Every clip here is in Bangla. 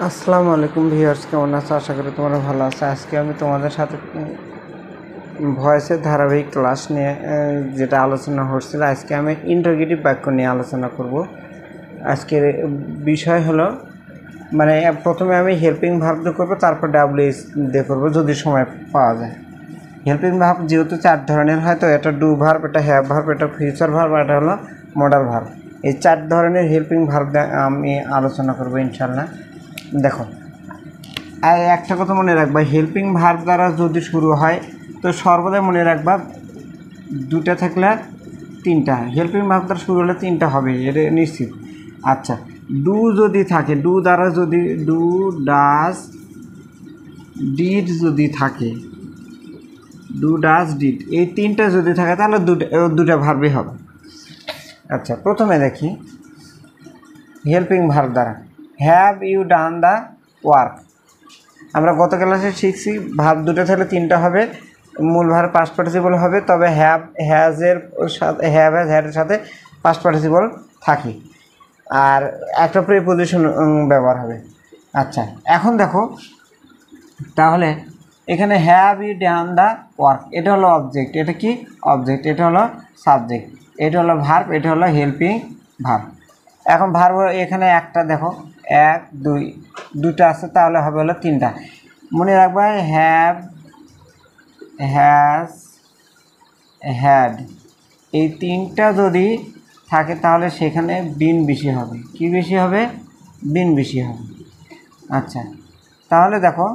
আসসালামু আলাইকুম ভিউয়ার্স, কেমন আছো? আশা করি তোমরা ভালো আছো। আজকে আমি তোমাদের সাথে ভয়েসের ধারাবাহিক ক্লাস নিয়ে যেটা আলোচনা হচ্ছিল, আজকে আমি ইন্টারোগেটিভ বাক্য নিয়ে আলোচনা করব। আজকের বিষয় হলো মানে প্রথমে আমি হেল্পিং ভার্ব দিয়ে করবো, তারপর ডাব্লিউএস দিয়ে করবো যদি সময় পাওয়া যায়। হেল্পিং ভার্ব যেহেতু 4 ধরনের হয়, তো এটা ডু ভার্ব, এটা হ্যাভ ভার্ব, এটা ফিউচার ভার্ব, এটা হলো মডাল ভার্ব। এই 4 ধরনের হেল্পিং ভার্ব আমি আলোচনা করবো ইনশাল্লাহ। দেখো, আর একটা কথা মনে রাখবা, হেল্পিং ভার্ব দ্বারা যদি শুরু হয় তো সর্বদাই মনে রাখবা 2টা থাকলে 3টা, হেল্পিং ভার্ব দ্বারা শুরু হলে 3টা হবে, এটা নিশ্চিত। আচ্ছা, ডু যদি থাকে, ডু দ্বারা যদি ডু, ডাজ, ডিড যদি থাকে, ডু, ডাজ, ডিড, এই 3টা যদি থাকে তাহলে দুটা ভার্বই হবে। আচ্ছা, প্রথমে দেখি হেল্পিং ভার্ব দ্বারা have you done the work. আমরা গত ক্লাসে শিখছি ভার্ব 2টা থাকলে 3টা হবে, মূল ভার্ব পাস্ট পার্টিসিপল হবে, তবে হ্যাভ হ্যাজের সাথে হ্যাভ হ্যাজ হ্যাডের সাথে পাস্ট পার্টিসিপল থাকে, আর একটা প্রিপোজিশন ব্যবহার হবে। আচ্ছা, এখন দেখো তাহলে এখানে have you done the work, এটা হলো অবজেক্ট, এটা কি অবজেক্ট, এটা হলো সাবজেক্ট, এটা হলো ভার্ব, এটা হলো হেল্পিং ভার্ব। এখন ভার্ব এখানে একটা দেখো 1 2 দুটা আছে, তাহলে হবে হলো 3টা। মনে রাখবা হ্যাভ, হ্যাজ, হ্যাড, এই 3টা যদি থাকে তাহলে সেখানে বিন বেশি হবে। কি বেশি হবে? বিন বেশি হবে। আচ্ছা, তাহলে দেখো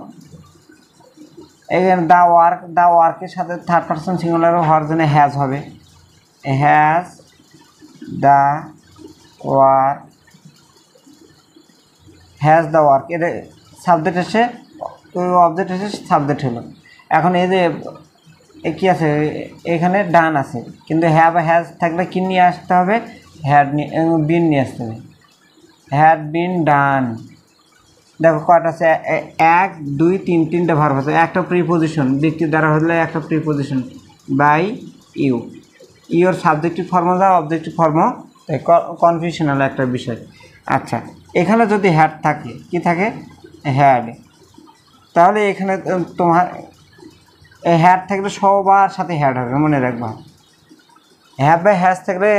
এখানে দ্য ওয়ার্ক, দ্য ওয়ার্কের সাথে থার্ড পারসন সিঙ্গুলার হওয়ার জন্য হ্যাজ হবে, has the work, has the work, এর সাবজেক্ট এসে অবজেক্ট এসে সাবজেক্ট হলো। এখন এই যে কী আছে, এখানে ডান আছে, কিন্তু হ্যাভ হ্যাজ থাকলে কি নিয়ে আসতে হবে? হ্যাড বিন নিয়ে আসতে হবে। হ্যাড বিন ডান। দেখো কয়টা আছে, 1 2 3, 3টে ভার্ব আছে, একটা প্রিপোজিশন ব্যক্তির দ্বারা হলে একটা preposition by you, your subjective form যা অবজেক্টিভ ফর্ম, কনফিউশনাল একটা বিষয়। আচ্ছা, এখানে যদি হ্যাড থাকে, কি থাকে? হ্যাড, তাহলে এখানে তোমার হ্যাড থাকলে সবার সাথে হ্যাড হবে, মনে রাখবা। হ্যাভ বা হ্যাজ থাকলে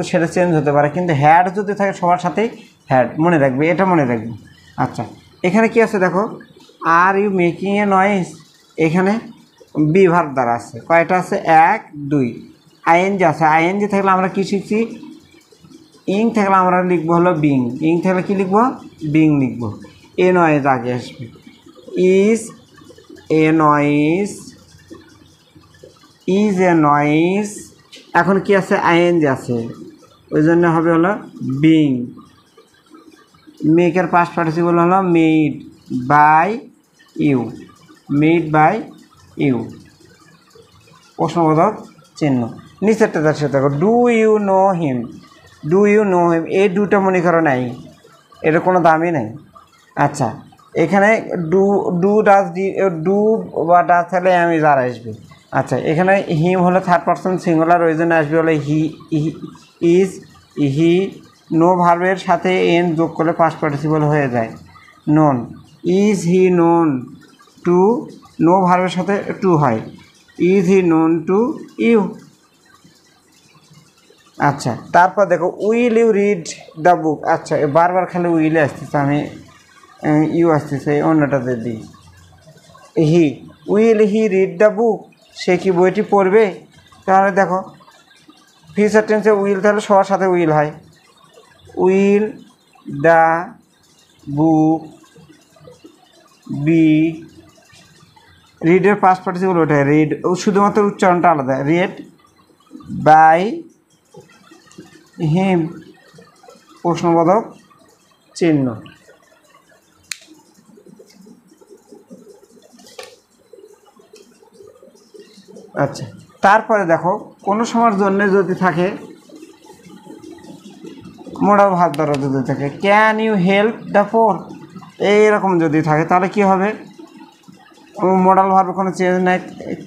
সেটা চেঞ্জ হতে পারে, কিন্তু হ্যাড যদি থাকে সবার সাথেই হ্যাড, মনে রাখবে, এটা মনে রাখবে। আচ্ছা, এখানে কি আছে দেখো, are you making a noise, এখানে বি ভার্ব দ্বারা আছে, কয়টা আছে? 1 2। আইএনজি আছে, আইএনজি থাকলে আমরা কি শিখছি? ইং থাকলে আমরা লিখবো হলো বিং, ইং থাকলে কি লিখবো? বিং লিখবো। এ নয়েজ আগে আসবে, is a noise, is a noise. এখন কি আছে? আইএনজি আছে, ওই জন্য হবে হলো বিং। মেকের পাস্ট পার্টিসিপল হলো made by you, made by you, প্রশ্নবোধক চিহ্ন। নিচেরটা তার সাথে দেখো, do you know him, do you know him, এই দুটা মনে করো নাই, এটা কোনো দামই নেই। আচ্ছা, এখানে ডু ডু ডাজ, ডু বা ডাজ থাকলে আমি যারা আসবে। আচ্ছা, এখানে হিম হলো থার্ড পারসন সিঙ্গুলার, ওই জন্য আসবে হলো হি, ইজ, হি। নো ভার্বের সাথে এন যোগ করলে পাস্ট পার্টিসিপল হয়ে যায় known, is he known to, know ভার্বের সাথে টু হয়, is he known to you. আচ্ছা, তারপর দেখো will you read the book. আচ্ছা, বারবার খালি উইলে আসতেছে, আমি ইউ আসতেছে, অন্যটাতে দিই। He, will he read the book, সে কি বইটি পড়বে? তাহলে দেখো ফিউচার টেন্সে উইল তাহলে সবার সাথে উইল হয়, উইল দ্য বুক বি, রিডের পাস্ট পার্টিসিপল ওঠায় রিড, শুধুমাত্র উচ্চারণটা আলাদা, রিড বাই হিম, প্রশ্নবোধক চিহ্ন। আচ্ছা, তারপরে দেখো কোনো সময়ের জন্য যদি থাকে মোডাল ভার্ব দ্বারা যদি থাকে, can you help the poor, এইরকম যদি থাকে তাহলে কি হবে? মোডাল ভার্বের কোনো চেঞ্জ নাই,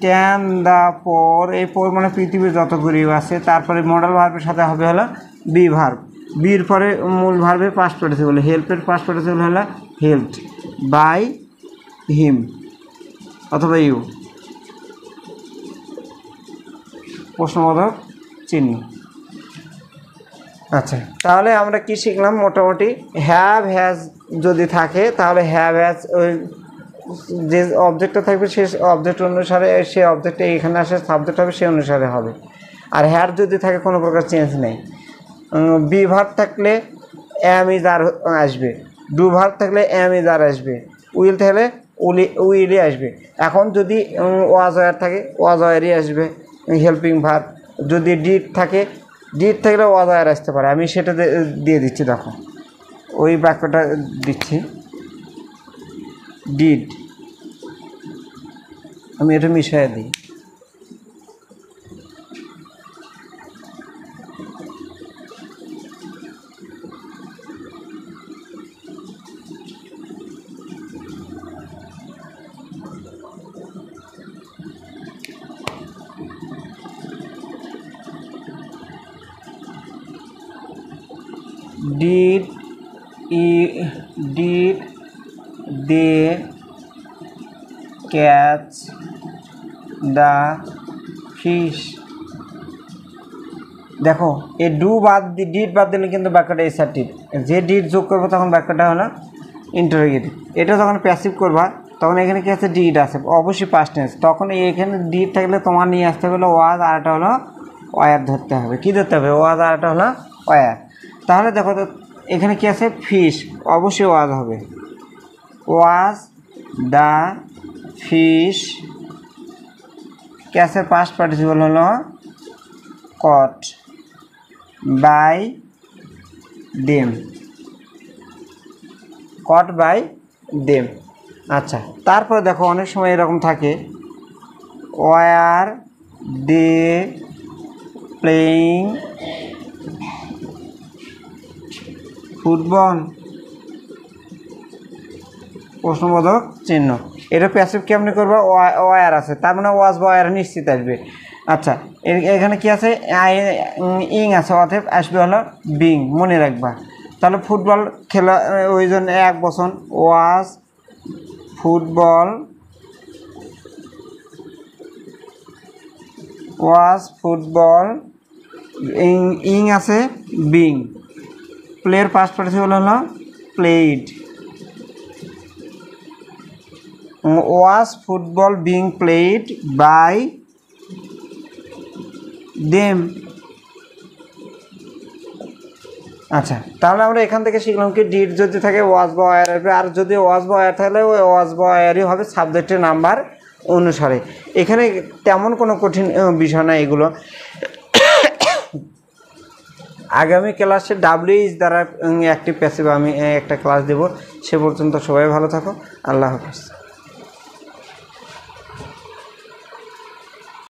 ক্যান দ্য পোর, এই পোর মানে পৃথিবীর যত গরিব আছে, তারপরে মোডাল ভার্বের সাথে হবে হলো বি ভার্ব, বির পরে মূল ভার্বের পাস্ট পার্টিসিপল, হেল্পের পাস্ট পার্টিসিপল হলো হেল্পড বাই হিম অথবা ইউ, প্রশ্নবোধক চিহ্ন। আচ্ছা, তাহলে আমরা কি শিখলাম? মোটামুটি হ্যাভ হ্যাজ যদি থাকে তাহলে হ্যাভ হ্যাজ ওই যে অবজেক্টটা থাকবে সে অবজেক্ট অনুসারে, সে অবজেক্টে এখানে আসে সাবজেক্ট হবে সে অনুসারে হবে। আর হ্যার যদি থাকে কোনো প্রকার চেঞ্জ নেই। বি ভার্ব থাকলে অ্যাম ইজ আর আসবে, ডু ভার্ব থাকলে অ্যাম ইজ আর আসবে, উইল থাকলে উইলই আসবে। এখন যদি ওয়াজ ওয়ার থাকে ওয়াজ ওয়ারই আসবে হেল্পিং ভার্ব। যদি ডিড থাকে ডিড থাকলে ওয়াজ ওয়ার আসতে পারে। আমি সেটা দিয়ে দিচ্ছি, দেখো ওই বাক্যটা দিচ্ছি। ডিড, আমি এটা মিশিয়ে দিই। Did they catch the fish? দেখো এই ডু বাদ ডিড বাদ দিলে কিন্তু বাক্যটা এসার্টিভ। যে ডিড যোগ করবো তখন বাক্যটা হলো ইন্টারোগেটিভ। এটা যখন প্যাসিভ করবা তখন এখানে কি আছে? ডিড আছে, অবশ্যই পাস্ট টেন্স। তখন এখানে ডিড থাকলে তোমার নিয়ে আসতে হলো ওয়াজ, আর একটা হলো ওয়ার ধরতে হবে। কী ধরতে হবে? ওয়াজ, আর একটা হলো ওয়ার। তাহলে দেখো তো এখানে কি আছে? ফিশ, অবশ্যই ওয়াজ হবে। ওয়াজ দ্য ফিশ, ক্যাসের পাস্ট পার্টিসিপল হলো caught by them, caught by them. আচ্ছা, তারপরে দেখো অনেক সময় এরকম থাকে ওয়ার দে প্লেয়িং ফুটবল, প্রশ্নবোধক চিহ্ন। এটা প্যাসিভ কেমনি করবো? ওয়ার আছে, তার মানে ওয়াজ বা ওয়ার নিশ্চিত আসবে। আচ্ছা, এখানে কি আছে? ইং আছে, অতএব আসবে হলো বিং, মনে রাখবা। তাহলে ফুটবল খেলা ওই জন্য এক বছর ওয়াজ ফুটবল ইং আছে বিং, প্লেয়ার পাস্ট পার্টিসিপল হলো played. Was football being played by them. আচ্ছা, তাহলে আমরা এখান থেকে শিখলাম কি ডিড যদি থাকে ওয়াজ বা ওয়ার আসবে, আর যদি ওয়াজ বা ওয়ার থাকলে ওই ওয়াজ বা ওয়ারই হবে সাবজেক্টের নাম্বার অনুসারে। এখানে তেমন কোনো কঠিন বিষয় না এগুলো। আগামী ক্লাসে WH দ্বারা অ্যাক্টিভ প্যাসিভ আমি একটা ক্লাস দেব। সে পর্যন্ত সবাই ভালো থাকো। আল্লাহ হাফেজ।